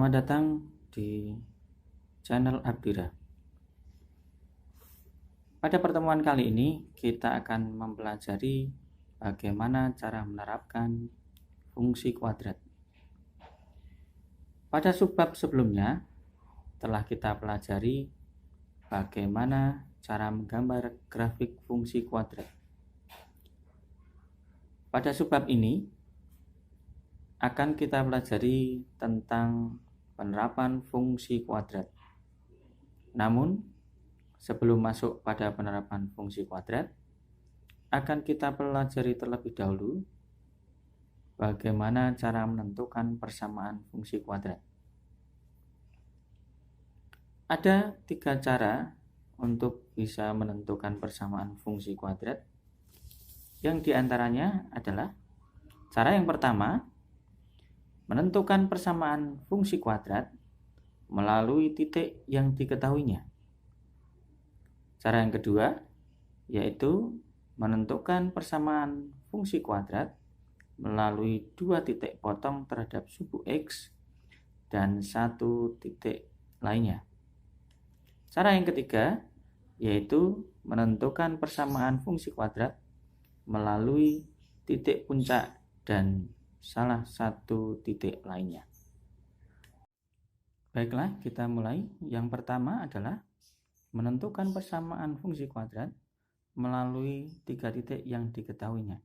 Selamat datang di channel Abdira. Pada pertemuan kali ini kita akan mempelajari bagaimana cara menerapkan fungsi kuadrat. Pada subbab sebelumnya telah kita pelajari bagaimana cara menggambar grafik fungsi kuadrat. Pada subbab ini akan kita pelajari tentang penerapan fungsi kuadrat. Namun, sebelum masuk pada penerapan fungsi kuadrat, akan kita pelajari terlebih dahulu bagaimana cara menentukan persamaan fungsi kuadrat. Ada 3 cara untuk bisa menentukan persamaan fungsi kuadrat, yang diantaranya adalah cara yang pertama, menentukan persamaan fungsi kuadrat melalui titik yang diketahuinya. Cara yang kedua yaitu menentukan persamaan fungsi kuadrat melalui 2 titik potong terhadap suku X dan 1 titik lainnya. Cara yang ketiga yaitu menentukan persamaan fungsi kuadrat melalui titik puncak dan salah 1 titik lainnya. Baiklah, kita mulai. Yang pertama adalah menentukan persamaan fungsi kuadrat melalui 3 titik yang diketahuinya.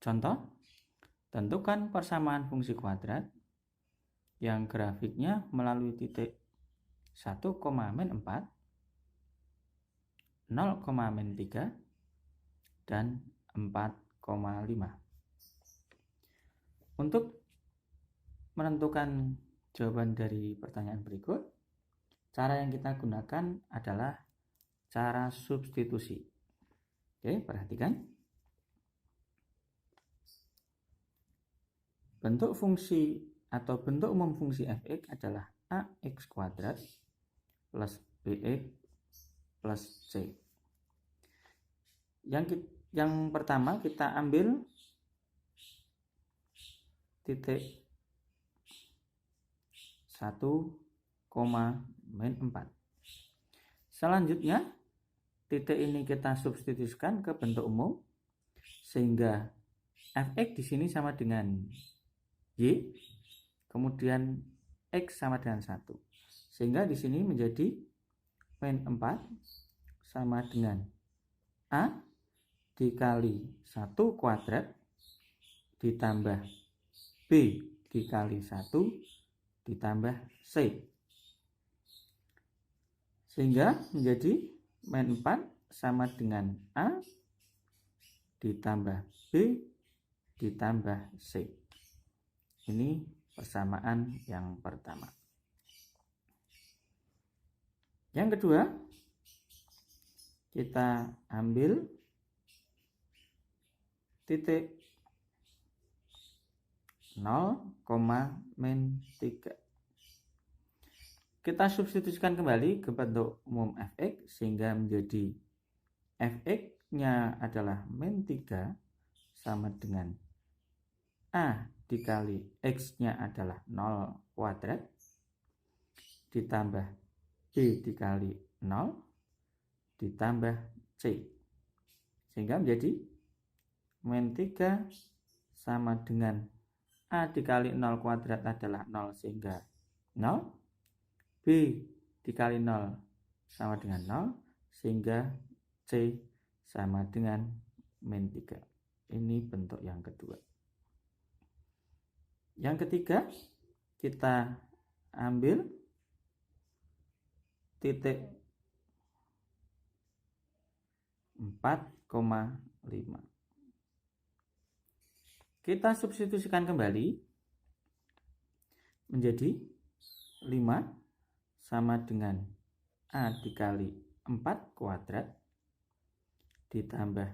Contoh, tentukan persamaan fungsi kuadrat yang grafiknya melalui titik 1, -4, 0, -3, dan 4,5. Untuk menentukan jawaban dari pertanyaan berikut, cara yang kita gunakan adalah cara substitusi. Oke, perhatikan. Bentuk fungsi atau bentuk umum fungsi f(x) adalah ax kuadrat plus bx plus c. Yang pertama kita ambil titik 1, -4. Selanjutnya titik ini kita substitusikan ke bentuk umum sehingga fx di sini sama dengan y, kemudian x sama dengan 1. Sehingga di sini menjadi -4 sama dengan a dikali 1 kuadrat ditambah b dikali 1 ditambah c. Sehingga menjadi -4 sama dengan a ditambah b ditambah c. Ini persamaan yang pertama. Yang kedua, kita ambil titik 0,-3. Kita substitusikan kembali ke bentuk umum fx sehingga menjadi fx-nya adalah -3 sama dengan a dikali x-nya adalah 0 kuadrat ditambah b dikali 0 ditambah c. Sehingga menjadi -3 sama dengan a dikali 0 kuadrat adalah 0 sehingga 0. B dikali 0 sama dengan 0 sehingga C sama dengan -3. Ini bentuk yang kedua. Yang ketiga, kita ambil titik 4,5. Kita substitusikan kembali menjadi 5 sama dengan a dikali 4 kuadrat ditambah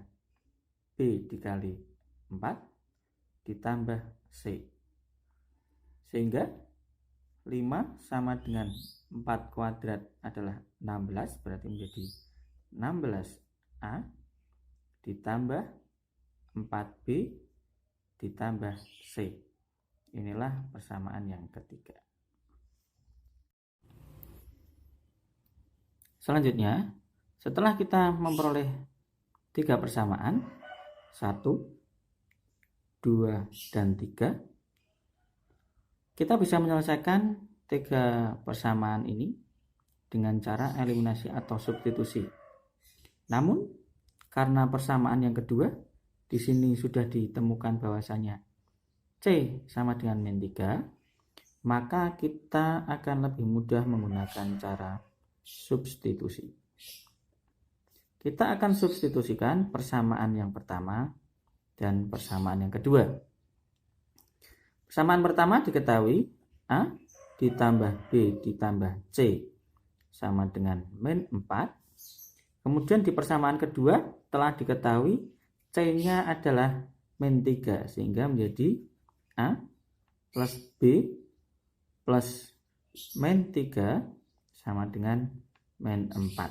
b dikali 4 ditambah c. Sehingga 5 sama dengan 4 kuadrat adalah 16, berarti menjadi 16a ditambah 4b ditambah c. Inilah persamaan yang ketiga. Selanjutnya, setelah kita memperoleh 3 persamaan, 1, 2, dan 3, kita bisa menyelesaikan 3 persamaan ini dengan cara eliminasi atau substitusi. Namun, karena persamaan yang kedua, di sini sudah ditemukan bahwasanya C sama dengan min 3, maka kita akan lebih mudah menggunakan cara substitusi. Kita akan substitusikan persamaan yang pertama dan persamaan yang kedua. Persamaan pertama diketahui A ditambah B ditambah C sama dengan min 4. Kemudian di persamaan kedua telah diketahui C-nya adalah min 3, sehingga menjadi A plus B plus min 3 sama dengan min 4.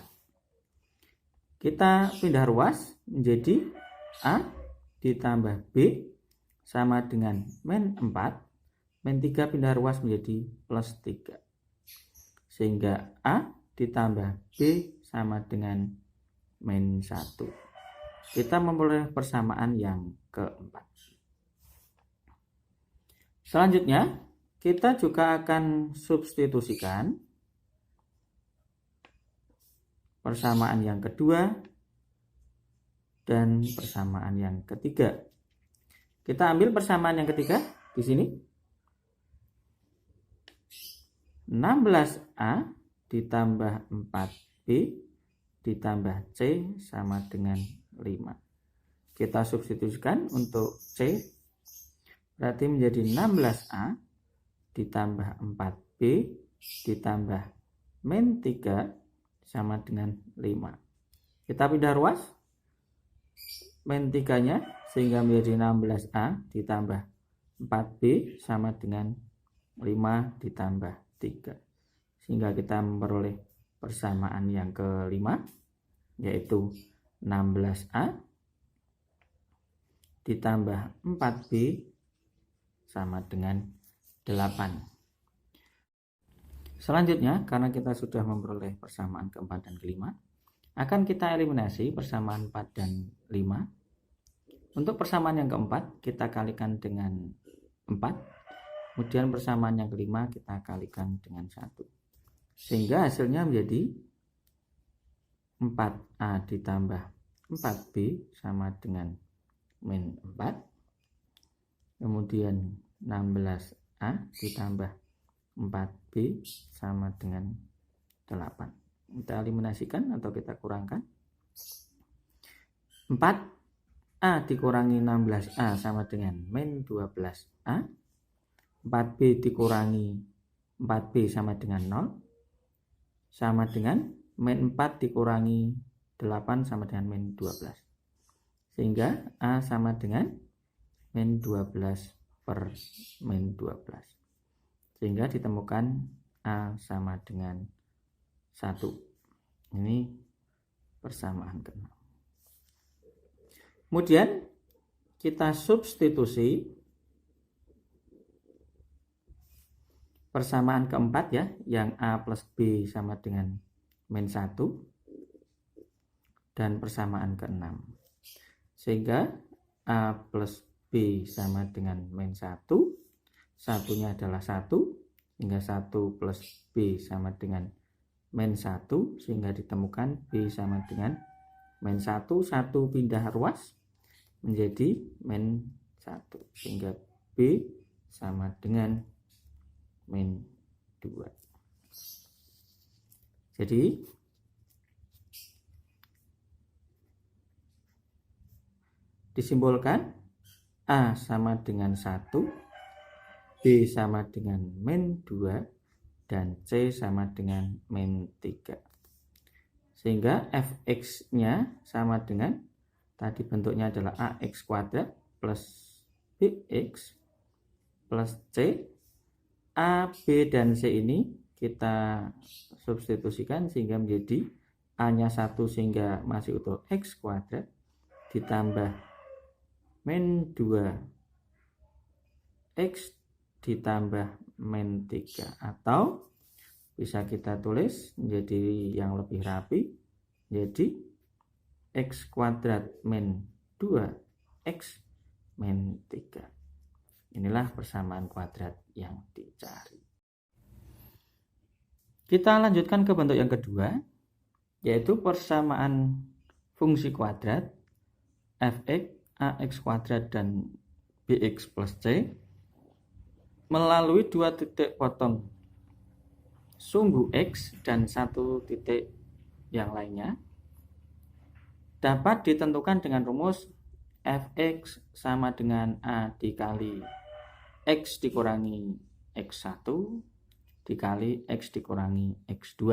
Kita pindah ruas menjadi A ditambah B sama dengan min 4. Min 3 pindah ruas menjadi plus 3. Sehingga A ditambah B sama dengan min 1. Kita memperoleh persamaan yang keempat. Selanjutnya, kita juga akan substitusikan persamaan yang kedua dan persamaan yang ketiga. Kita ambil persamaan yang ketiga di sini. 16A ditambah 4B ditambah C sama dengan 5. Kita substitusikan untuk C, berarti menjadi 16A ditambah 4B ditambah min 3 sama dengan 5. Kita pindah ruas min 3-nya sehingga menjadi 16A ditambah 4B sama dengan 5 ditambah 3. Sehingga kita memperoleh persamaan yang kelima, yaitu 16A ditambah 4B sama dengan 8. Selanjutnya, karena kita sudah memperoleh persamaan keempat dan kelima, akan kita eliminasi persamaan 4 dan 5. Untuk persamaan yang keempat, kita kalikan dengan 4. Kemudian persamaan yang kelima kita kalikan dengan 1. Sehingga hasilnya menjadi 4A ditambah 4B sama dengan min 4. Kemudian 16A ditambah 4B sama dengan 8. Kita eliminasikan atau kita kurangkan. 4A dikurangi 16A sama dengan min 12A. 4B dikurangi 4B sama dengan 0. Sama dengan min 4 dikurangi 8 sama dengan min 12. Sehingga A sama dengan min 12 per min 12. Sehingga ditemukan A sama dengan 1. Ini persamaan ke-6. Kemudian kita substitusi persamaan keempat ya, yang A plus B sama dengan min 1, dan persamaan ke-6. Sehingga A plus B sama dengan min 1, satunya adalah 1, sehingga 1 plus B sama dengan min 1, sehingga ditemukan B sama dengan min 1, 1 pindah ruas menjadi min 1, sehingga B sama dengan min 2. Jadi disimbolkan A sama dengan 1, B sama dengan min 2, dan C sama dengan min 3. Sehingga fx-nya sama dengan, tadi bentuknya adalah ax kuadrat plus bx plus c. A, B, dan C ini kita substitusikan sehingga menjadi A-nya 1 sehingga masih utuh x kuadrat ditambah min 2 x ditambah min 3, atau bisa kita tulis menjadi yang lebih rapi, jadi x kuadrat min 2x min 3. Inilah persamaan kuadrat yang dicari. Kita lanjutkan ke bentuk yang kedua, yaitu persamaan fungsi kuadrat fx, ax kuadrat, dan bx plus c melalui dua titik potong sumbu x dan satu titik yang lainnya dapat ditentukan dengan rumus fx sama dengan a dikali x dikurangi x1 dikali x dikurangi x2.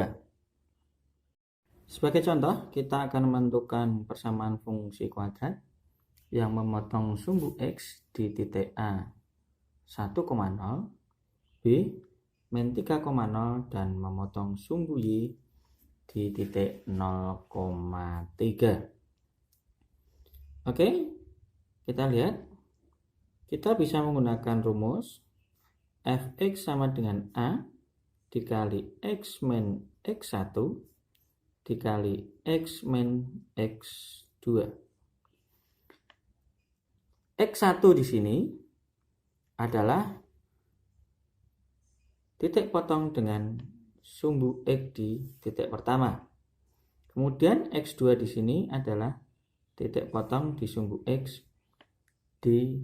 Sebagai contoh, kita akan menentukan persamaan fungsi kuadrat yang memotong sumbu x di titik A 1,0, B min 3,0, dan memotong sumbu y di titik 0,3. Oke, kita lihat. Kita bisa menggunakan rumus fx sama dengan A dikali x min x1 dikali x min x2. X1 di sini adalah titik potong dengan sumbu x di titik pertama. Kemudian x2 di sini adalah titik potong di sumbu x di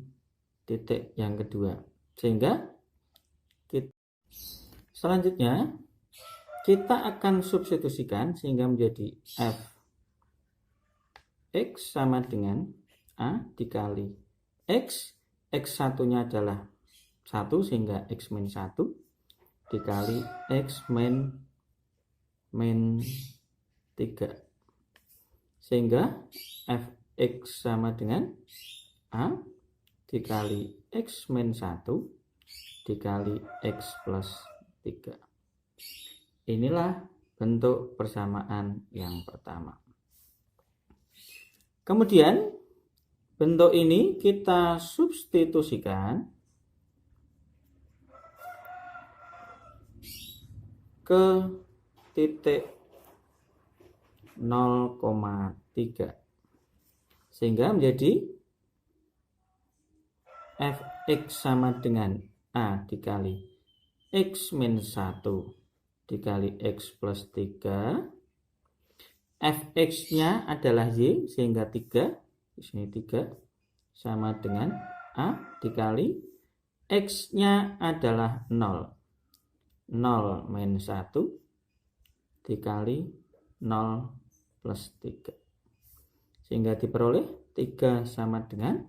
titik yang kedua. Sehingga selanjutnya kita akan substitusikan sehingga menjadi f x sama dengan a dikali x1 nya adalah 1 sehingga x min 1 dikali x min 3, sehingga fx sama dengan a dikali x min 1 dikali x plus 3. Inilah bentuk persamaan yang pertama. Kemudian bentuk ini kita substitusikan ke titik 0,3 sehingga menjadi fx sama dengan a dikali x min 1 dikali x plus 3. fx nya adalah y sehingga 3, di sini 3 sama dengan a dikali x nya adalah 0 min 1 dikali 0 plus 3, sehingga diperoleh 3 sama dengan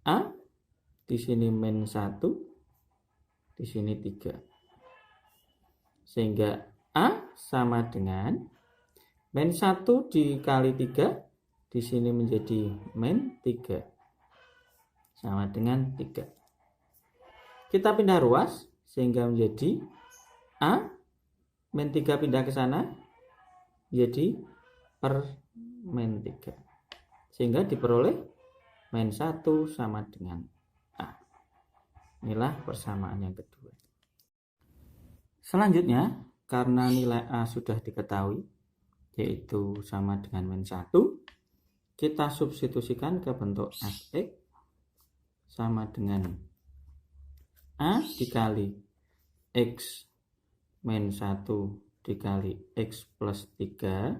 a, di sini min 1, di sini 3, sehingga a sama dengan min 1 dikali 3, di sini menjadi min 3 sama dengan 3. Kita pindah ruas sehingga menjadi a min 3 pindah ke sana jadi per min 3, sehingga diperoleh min 1 sama dengan a. Inilah persamaan yang kedua. Selanjutnya, karena nilai a sudah diketahui yaitu sama dengan min 1, kita substitusikan ke bentuk fx sama dengan a dikali x min 1 dikali x plus 3,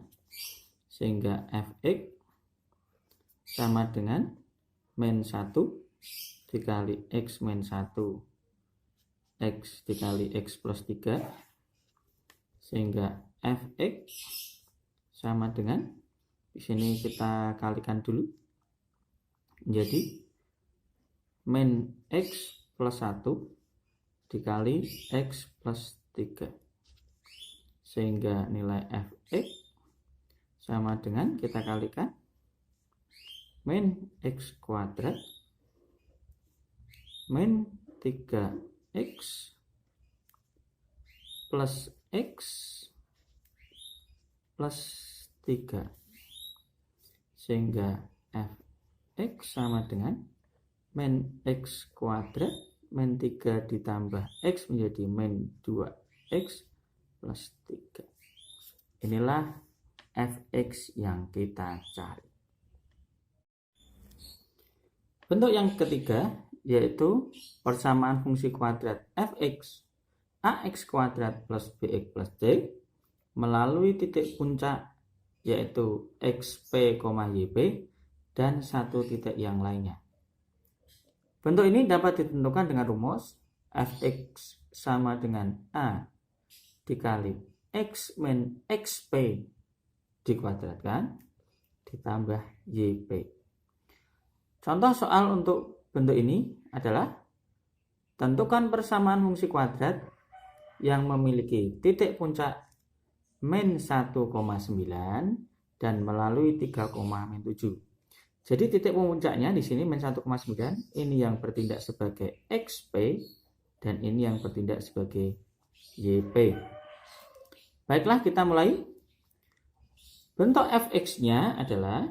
sehingga fx sama dengan min 1 dikali x min 1 x dikali x plus 3, sehingga fx sama dengan, di sini kita kalikan dulu, menjadi min x plus 1 dikali x plus 3, sehingga nilai fx sama dengan, kita kalikan, min x kuadrat min 3x plus x plus 3, sehingga fx sama dengan min x kuadrat min 3 ditambah X menjadi min 2X plus 3. Inilah fx yang kita cari. Bentuk yang ketiga yaitu persamaan fungsi kuadrat fx ax kuadrat plus bx plus c melalui titik puncak yaitu xp, yp dan satu titik yang lainnya. Bentuk ini dapat ditentukan dengan rumus fx sama dengan a dikali x min xp dikuadratkan ditambah yp. Contoh soal untuk bentuk ini adalah tentukan persamaan fungsi kuadrat yang memiliki titik puncak min 1,9 dan melalui 3,7. Jadi titik puncaknya di sini min 1,9, ini yang bertindak sebagai xp dan ini yang bertindak sebagai yp. Baiklah, kita mulai. Bentuk fx-nya adalah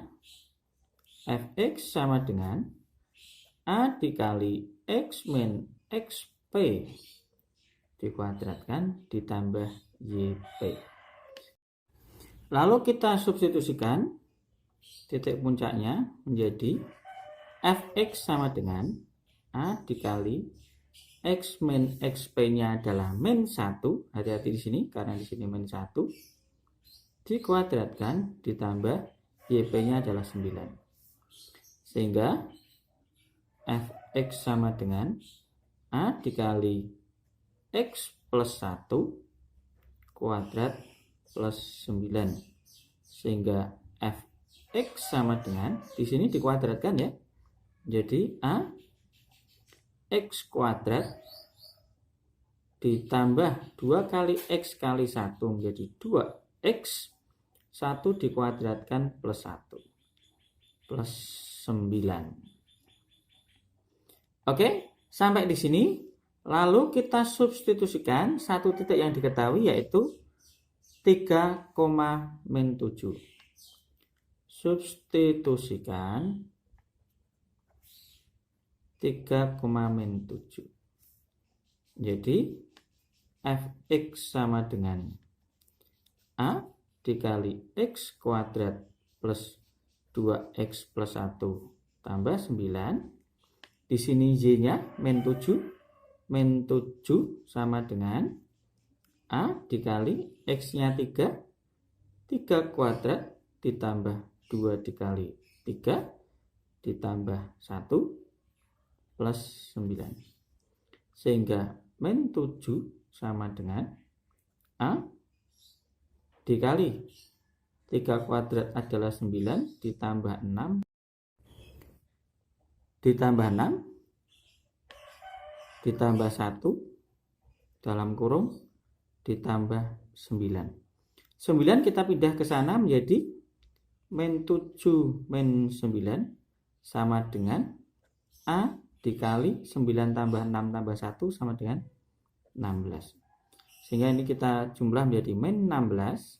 fx sama dengan a dikali x min xp dikuadratkan ditambah yp. Lalu kita substitusikan titik puncaknya menjadi fx sama dengan a dikali x min xp-nya adalah min 1, hati-hati di sini karena di sini min 1, dikuadratkan ditambah yp-nya adalah 9. Sehingga fx sama dengan a dikali x plus 1 kuadrat plus 9. Sehingga fx sama dengan, di sini dikuadratkan ya, jadi a x kuadrat ditambah 2 kali x kali 1 menjadi 2x, 1 dikuadratkan plus 1 plus 9. Oke, sampai di sini. Lalu kita substitusikan satu titik yang diketahui yaitu 3, min 7. Substitusikan 3, min 7. Jadi fx sama dengan a dikali x kuadrat plus 2x plus 1 tambah 9. Di sini y-nya min 7. Min 7 sama dengan a dikali x-nya 3. 3 kuadrat ditambah 2 dikali 3 ditambah 1 plus 9. Sehingga min 7 sama dengan a dikali 3 kuadrat adalah 9 ditambah 6 ditambah 6 ditambah 1 dalam kurung ditambah 9. 9 kita pindah ke sana menjadi min 7 min 9 sama dengan a dikali 9 tambah 6 tambah 1 sama dengan 16. Sehingga ini kita jumlah menjadi min 16.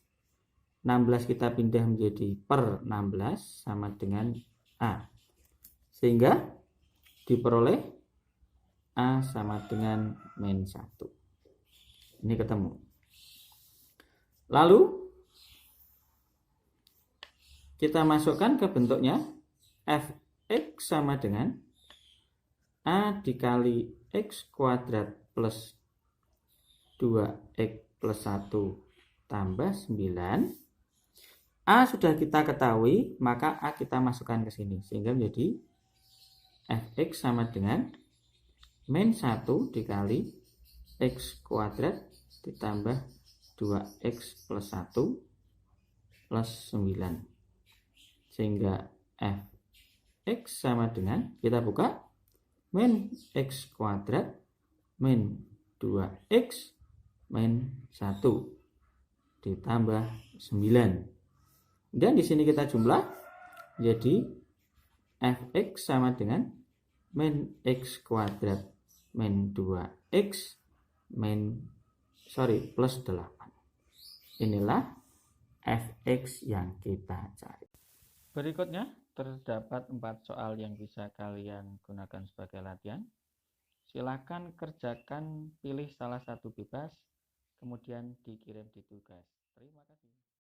16 kita pindah menjadi per 16 sama dengan a. Sehingga diperoleh a sama dengan min 1. Ini ketemu. Lalu kita masukkan ke bentuknya fx sama dengan a dikali x kuadrat plus 2x plus 1 tambah 9. A sudah kita ketahui, maka a kita masukkan ke sini. Sehingga menjadi fx sama dengan min 1 dikali x kuadrat ditambah 2x plus 1 plus 9. Sehingga fx sama dengan, kita buka, min x kuadrat min 2x min 1 ditambah 9. Dan di sini kita jumlah, jadi fx sama dengan min x kuadrat min 2x plus 8. Inilah fx yang kita cari. Berikutnya terdapat 4 soal yang bisa kalian gunakan sebagai latihan. Silakan kerjakan, pilih salah satu bebas, kemudian dikirim di tugas. Terima kasih.